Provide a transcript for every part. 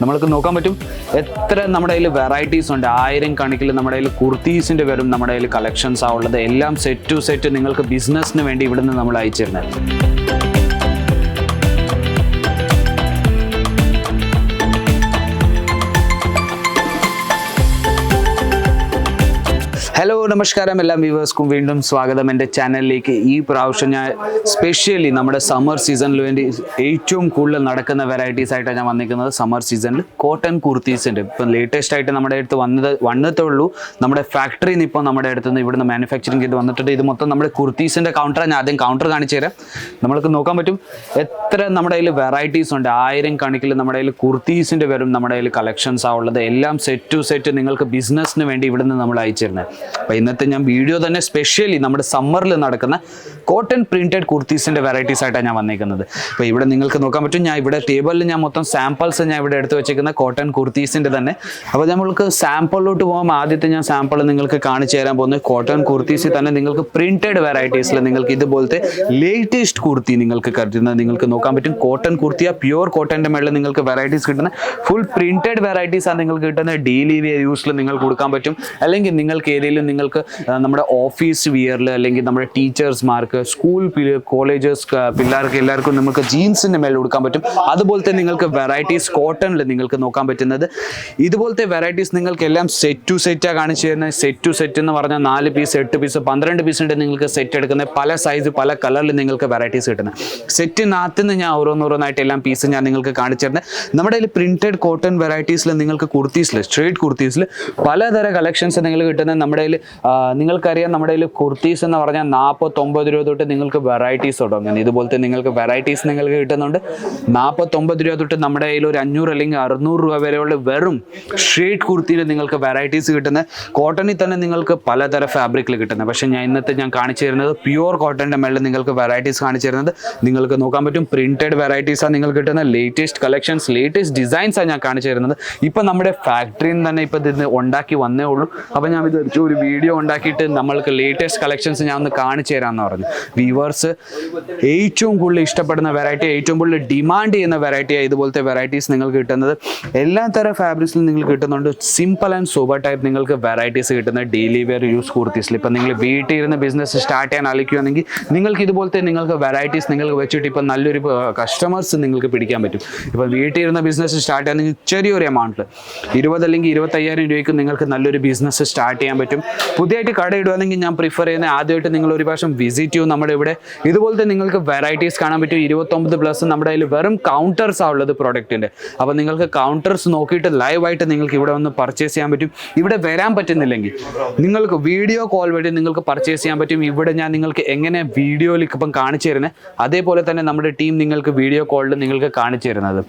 നമ്മൾക്ക് നോക്കാൻ പറ്റും എത്ര നമ്മുടെ കയ്യിൽ വെറൈറ്റീസ് ഉണ്ട്. 1000 കണക്കിൽ നമ്മുടെ കയ്യിൽ കുർത്തീസിൻ്റെ വരും നമ്മുടെ കയ്യിൽ കളക്ഷൻസ് ആ ഉള്ളത്. എല്ലാം സെറ്റ് ടു സെറ്റ് നിങ്ങൾക്ക് ബിസിനസ്സിന് വേണ്ടി ഇവിടുന്ന് നമ്മൾ അയച്ചു തരുന്നത്. ഹലോ നമസ്കാരം, എല്ലാ വ്യൂവേഴ്സ്ക്കും വീണ്ടും സ്വാഗതം എൻ്റെ ചാനലിലേക്ക്. ഈ പ്രാവശ്യം ഞാൻ സ്പെഷ്യലി നമ്മുടെ സമ്മർ സീസണിൽ വേണ്ടി ഏറ്റവും കൂടുതൽ നടക്കുന്ന വെറൈറ്റീസ് ആയിട്ടാണ് ഞാൻ വന്നിരിക്കുന്നത്. സമ്മർ സീസണിൽ കോട്ടൺ കുർത്തീസിൻ്റെ ഇപ്പം ലേറ്റസ്റ്റ് ആയിട്ട് നമ്മുടെ അടുത്ത് വന്നതേ ഉള്ളൂ. നമ്മുടെ ഫാക്ടറിയിൽ നിന്ന് ഇപ്പോൾ നമ്മുടെ അടുത്ത് നിന്ന് ഇവിടുന്ന് മാനുഫാക്ചറിങ് ചെയ്ത് വന്നിട്ടുണ്ട്. ഇത് മൊത്തം നമ്മുടെ കുർത്തീസിൻ്റെ കൗണ്ടറാണ്. ഞാൻ ആദ്യം കൗണ്ടർ കാണിച്ചു തരാം. നമ്മൾക്ക് നോക്കാൻ പറ്റും എത്ര നമ്മുടെ കയ്യിൽ വെറൈറ്റീസ് ഉണ്ട്. 1000 കണക്കിൽ നമ്മുടെ കയ്യിൽ കുർത്തീസിൻ്റെ വരും നമ്മുടെ കയ്യിൽ കളക്ഷൻസ് ആ ഉള്ളത്. എല്ലാം സെറ്റ് ടു സെറ്റ് നിങ്ങൾക്ക് ബിസിനസ്സിന് വേണ്ടി ഇവിടുന്ന് നമ്മൾ അയച്ചു തരുന്നത്. അപ്പോൾ ഇന്നത്തെ ഞാൻ വീഡിയോ തന്നെ സ്പെഷ്യലി നമ്മുടെ സമ്മറിൽ നടക്കുന്ന കോട്ടൺ പ്രിന്റഡ് കുർത്തീസിൻ്റെ വെറൈറ്റീസ് ആയിട്ടാണ് ഞാൻ വന്നിരിക്കുന്നത്. അപ്പോൾ ഇവിടെ നിങ്ങൾക്ക് നോക്കാൻ പറ്റും, ഞാൻ ഇവിടെ ടേബിളിൽ ഞാൻ മൊത്തം സാമ്പിൾസ് ഞാൻ ഇവിടെ എടുത്ത് വെച്ചിരിക്കുന്ന കോട്ടൺ കുർത്തീസിൻ്റെ തന്നെ. അപ്പോൾ നമ്മൾക്ക് സാമ്പിളിലോട്ട് പോകാം. ആദ്യത്തെ ഞാൻ സാമ്പിൾ നിങ്ങൾക്ക് കാണിച്ചു തരാൻ പോകുന്നത് കോട്ടൺ കുർത്തീസിൽ തന്നെ നിങ്ങൾക്ക് പ്രിന്റഡ് വെറൈറ്റീസിൽ നിങ്ങൾക്ക് ഇതുപോലത്തെ ലേറ്റസ്റ്റ് കുർത്തി നിങ്ങൾക്ക് കരുതുന്നത് നിങ്ങൾക്ക് നോക്കാൻ പറ്റും. കോട്ടൺ കുർത്തിയ പ്യൂർ കോട്ടൻ്റെ മേളിൽ നിങ്ങൾക്ക് വെറൈറ്റീസ് കിട്ടുന്ന ഫുൾ പ്രിന്റഡ് വെറൈറ്റീസാണ് നിങ്ങൾക്ക് കിട്ടുന്നത്. ഡെയിലി വെയർ യൂസിൽ നിങ്ങൾക്ക് കൊടുക്കാൻ പറ്റും. അല്ലെങ്കിൽ നിങ്ങൾക്ക് ഏതെങ്കിലും നിങ്ങൾക്ക് നമ്മുടെ ഓഫീസ് വിയറിൽ അല്ലെങ്കിൽ നമ്മുടെ ടീച്ചേഴ്സ്മാർക്ക്, സ്കൂൾ കോളേജസ് പിള്ളേർക്ക് എല്ലാവർക്കും നമുക്ക് ജീൻസിൻ്റെ മേലെ കൊടുക്കാൻ പറ്റും. അതുപോലത്തെ നിങ്ങൾക്ക് വെറൈറ്റീസ് കോട്ടണിൽ നിങ്ങൾക്ക് നോക്കാൻ പറ്റുന്നത്. ഇതുപോലത്തെ വെറൈറ്റീസ് നിങ്ങൾക്ക് എല്ലാം സെറ്റ് ടു സെറ്റാണ് കാണിച്ചു തരുന്നത്. സെറ്റ് ടു സെറ്റ് എന്ന് പറഞ്ഞാൽ 4 പീസ്, 8 പീസ്, 12 പീസിൻ്റെ നിങ്ങൾക്ക് സെറ്റ് എടുക്കുന്നത്. പല സൈസ് പല കളറിൽ നിങ്ങൾക്ക് വെറൈറ്റീസ് കിട്ടുന്നത്. സെറ്റിനകത്ത് നിന്ന് ഞാൻ ഓരോന്നോരോന്നായിട്ട് എല്ലാം പീസ് ഞാൻ നിങ്ങൾക്ക് കാണിച്ചു തരുന്നത്. നമ്മുടെ കയ്യിൽ പ്രിന്റഡ് കോട്ടൺ വെറൈറ്റീസിൽ നിങ്ങൾക്ക് കുർത്തീസിൽ സ്ട്രേറ്റ് കുർത്തീസിൽ പലതരം കളക്ഷൻസ് നിങ്ങൾ കിട്ടുന്നത്. നമ്മുടെ കയ്യിൽ നിങ്ങൾക്കറിയാം, നമ്മുടെ കയ്യിൽ കുർത്തീസ് എന്ന് പറഞ്ഞാൽ 49 രൂപ തൊട്ട് നിങ്ങൾക്ക് വെറൈറ്റീസ് തുടങ്ങുന്നത്. ഇതുപോലത്തെ നിങ്ങൾക്ക് വെറൈറ്റീസ് നിങ്ങൾക്ക് കിട്ടുന്നുണ്ട്. 49 രൂപ തൊട്ട് നമ്മുടെ കയ്യിൽ ഒരു 500 അല്ലെങ്കിൽ 600 രൂപ വരെയുള്ള വെറും സ്ട്രേറ്റ് കുർത്തിയിൽ നിങ്ങൾക്ക് വെറൈറ്റീസ് കിട്ടുന്നത്. കോട്ടണിൽ തന്നെ നിങ്ങൾക്ക് പലതരം ഫാബ്രിക്കിൽ കിട്ടുന്നത്. പക്ഷേ ഞാൻ കാണിച്ചു തരുന്നത് പ്യുവർ കോട്ടൻ്റെ മേളിൽ നിങ്ങൾക്ക് വെറൈറ്റീസ് കാണിച്ചു തരുന്നത്. നിങ്ങൾക്ക് നോക്കാൻ പറ്റും പ്രിന്റഡ് വെറൈറ്റീസാണ് നിങ്ങൾക്ക് കിട്ടുന്നത്. ലേറ്റസ്റ്റ് കളക്ഷൻസ്, ലേറ്റസ്റ്റ് ഡിസൈൻസാണ് ഞാൻ കാണിച്ചു തരുന്നത്. ഇപ്പം നമ്മുടെ ഫാക്ടറിയിൽ നിന്ന് തന്നെ ഇപ്പം ഇത് ഉണ്ടാക്കി വന്നേ ഉള്ളൂ. അപ്പോൾ ഞാൻ വിചാരിച്ചു ഒരു വീഡിയോ ഉണ്ടാക്കിയിട്ട് നമ്മൾക്ക് ലേറ്റസ്റ്റ് കളക്ഷൻസ് ഞാൻ ഒന്ന് കാണിച്ചു തരാമെന്ന് പറഞ്ഞു. വ്യൂവേഴ്സ് ഏറ്റവും കൂടുതൽ ഇഷ്ടപ്പെടുന്ന വെറൈറ്റി, ഏറ്റവും കൂടുതൽ ഡിമാൻഡ് ചെയ്യുന്ന വെറൈറ്റിയാണ് ഇതുപോലത്തെ വെറൈറ്റീസ് നിങ്ങൾക്ക് കിട്ടുന്നത്. എല്ലാ തരം ഫാബ്രിക്സിലും നിങ്ങൾക്ക് കിട്ടുന്നുണ്ട്. സിമ്പിൾ ആൻഡ് സൂപ്പർ ടൈപ്പ് നിങ്ങൾക്ക് വെറൈറ്റീസ് കിട്ടുന്നത് ഡെയിലി വെയർ യൂസ് കുർത്തീസിൽ. ഇപ്പം നിങ്ങൾ വീട്ടിൽ ഇരുന്ന് ബിസിനസ് സ്റ്റാർട്ട് ചെയ്യാൻ ആലോചിക്കുകയാണെങ്കിൽ നിങ്ങൾക്ക് ഇതുപോലത്തെ നിങ്ങൾക്ക് വെറൈറ്റീസ് നിങ്ങൾക്ക് വെച്ചിട്ട് ഇപ്പം നല്ലൊരു കസ്റ്റമേഴ്സ് നിങ്ങൾക്ക് പിടിക്കാൻ പറ്റും. ഇപ്പം വീട്ടിൽ ഇരുന്ന ബിസിനസ് സ്റ്റാർട്ട് ചെയ്യാൻ ചെറിയൊരു എമൗണ്ടിൽ 20 അല്ലെങ്കിൽ 25,000 രൂപയ്ക്ക് നിങ്ങൾക്ക് നല്ലൊരു ബിസിനസ് സ്റ്റാർട്ട് ചെയ്യാൻ പറ്റും. പുതിയതായിട്ട് കട ഇടുകയാണെങ്കിൽ ഞാൻ പ്രിഫർ ചെയ്യുന്നത് ആദ്യമായിട്ട് നിങ്ങൾ ഒരു പ്രാവശ്യം വിസിറ്റ് ചെയ്യും നമ്മുടെ ഇവിടെ. ഇതുപോലത്തെ നിങ്ങൾക്ക് വെറൈറ്റീസ് കാണാൻ പറ്റും. 29+ നമ്മുടെ കയ്യിൽ വെറും കൗണ്ടേഴ്സ് ആ ഉള്ളത് പ്രോഡക്റ്റിൻ്റെ. അപ്പോൾ നിങ്ങൾക്ക് കൗണ്ടേഴ്സ് നോക്കിയിട്ട് ലൈവായിട്ട് നിങ്ങൾക്ക് ഇവിടെ വന്ന് പർച്ചേസ് ചെയ്യാൻ പറ്റും. ഇവിടെ വരാൻ പറ്റുന്നില്ലെങ്കിൽ നിങ്ങൾക്ക് വീഡിയോ കോൾ വഴി നിങ്ങൾക്ക് പർച്ചേസ് ചെയ്യാൻ പറ്റും. ഇവിടെ ഞാൻ നിങ്ങൾക്ക് എങ്ങനെ വീഡിയോയിൽ ഇപ്പം കാണിച്ചു തരുന്നത് അതേപോലെ തന്നെ നമ്മുടെ ടീം നിങ്ങൾക്ക് വീഡിയോ കോളിൽ നിങ്ങൾക്ക് കാണിച്ചു തരുന്നത്.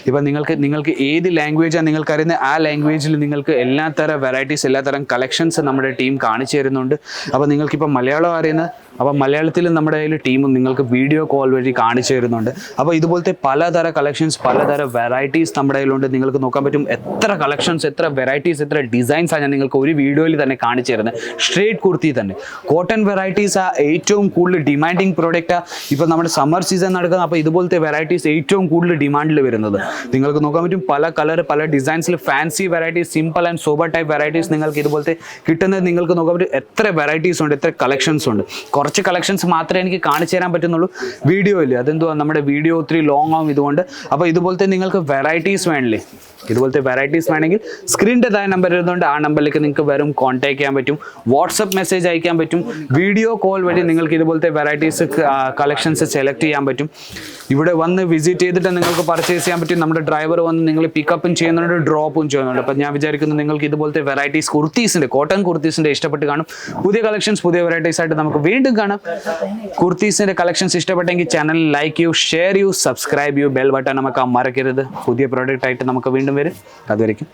ഇപ്പം നിങ്ങൾക്ക് ഏത് ലാംഗ്വേജാണ് നിങ്ങൾക്ക് അറിയുന്നത് ആ ലാംഗ്വേജിൽ നിങ്ങൾക്ക് എല്ലാത്തരം വെറൈറ്റീസ്, എല്ലാത്തരം കളക്ഷൻസ് നമ്മുടെ ടീം കാണിച്ചു തരുന്നുണ്ട്. അപ്പോൾ നിങ്ങൾക്കിപ്പോൾ മലയാളം അറിയുന്നത്, അപ്പോൾ മലയാളത്തിൽ നമ്മുടെ കയ്യിൽ ടീമും നിങ്ങൾക്ക് വീഡിയോ കോൾ വഴി കാണിച്ചു തരുന്നുണ്ട്. അപ്പോൾ ഇതുപോലത്തെ പലതരം കളക്ഷൻസ്, പലതരം വെറൈറ്റീസ് നമ്മുടെ കയ്യിലുണ്ട്. നിങ്ങൾക്ക് നോക്കാൻ പറ്റും എത്ര കളക്ഷൻസ്, എത്ര വെറൈറ്റീസ്, എത്ര ഡിസൈൻസാണ് ഞാൻ നിങ്ങൾക്ക് ഒരു വീഡിയോയിൽ തന്നെ കാണിച്ചു തരുന്നത്. സ്ട്രേറ്റ് കുർത്തി തന്നെ കോട്ടൺ വെറൈറ്റീസ് ഏറ്റവും കൂടുതൽ ഡിമാൻഡിങ് പ്രോഡക്റ്റാണ് ഇപ്പോൾ നമ്മുടെ സമ്മർ സീസൺ നടക്കുന്നത്. അപ്പോൾ ഇതുപോലത്തെ വെറൈറ്റീസ് ഏറ്റവും കൂടുതൽ ഡിമാൻഡിൽ വരുന്നത്. നിങ്ങൾക്ക് നോക്കാൻ പറ്റും പല കളർ, പല ഡിസൈൻസിൽ fancy varieties, simple and super type varieties നിങ്ങൾക്ക് ഇതുപോലത്തെ കിട്ടുന്നത്. നിങ്ങൾക്ക് നോക്കാൻ പറ്റും എത്ര വെറൈറ്റീസ് ഉണ്ട്, എത്ര കളക്ഷൻസ് ഉണ്ട്. കുറച്ച് കളക്ഷൻസ് മാത്രമേ എനിക്ക് കാണിച്ചു തരാൻ പറ്റുന്നുള്ളൂ വീഡിയോയിൽ. അതെന്തുവാ നമ്മുടെ വീഡിയോ ഒത്തിരി ലോങ് ആവും ഇതുകൊണ്ട്. അപ്പോൾ ഇതുപോലത്തെ നിങ്ങൾക്ക് വെറൈറ്റീസ് വേണില്ലേ, ഇതുപോലത്തെ വെറൈറ്റീസ് വേണമെങ്കിൽ സ്ക്രീനിൻ്റെ താഴെ നമ്പർ ഇരുന്നുകൊണ്ട് ആ നമ്പറിലേക്ക് നിങ്ങൾക്ക് വെറും കോൺടാക്ട് ചെയ്യാൻ പറ്റും. വാട്സപ്പ് മെസ്സേജ് അയക്കാൻ പറ്റും. വീഡിയോ കോൾ വഴി നിങ്ങൾക്ക് ഇതുപോലത്തെ വെറൈറ്റീസ് കളക്ഷൻസ് സെലക്ട് ചെയ്യാൻ പറ്റും. ഇവിടെ വന്ന് വിസിറ്റ് ചെയ്തിട്ട് നിങ്ങൾക്ക് പർച്ചേസ് ചെയ്യാൻ പറ്റും. നമ്മുടെ ഡ്രൈവർ വന്ന് നിങ്ങൾ പിക്കപ്പും ചെയ്യുന്നുണ്ട്, ഡ്രോപ്പും ചെയ്യുന്നുണ്ട്. അപ്പോൾ ഞാൻ വിചാരിക്കുന്നു നിങ്ങൾക്ക് ഇതുപോലത്തെ വെറൈറ്റീസ് കുർത്തീസിൻ്റെ, കോട്ടൺ കുർത്തീസിൻ്റെ ഇഷ്ടപ്പെട്ട് കാണും. പുതിയ കളക്ഷൻസ്, പുതിയ വെറൈറ്റീസ് ആയിട്ട് നമുക്ക് വീണ്ടും കാണാം. കുർത്തീസിൻ്റെ കളക്ഷൻസ് ഇഷ്ടപ്പെട്ടെങ്കിൽ ചാനൽ ലൈക്ക് ചെയ്യൂ, ഷെയർ ചെയ്യൂ, സബ്സ്ക്രൈബ് ചെയ്യൂ, ബെൽ ബട്ടൺ നമുക്ക് മറക്കരുത്. പുതിയ പ്രോഡക്റ്റ് ആയിട്ട് നമുക്ക് വീണ്ടും വരും. അതുവരെയ്ക്കും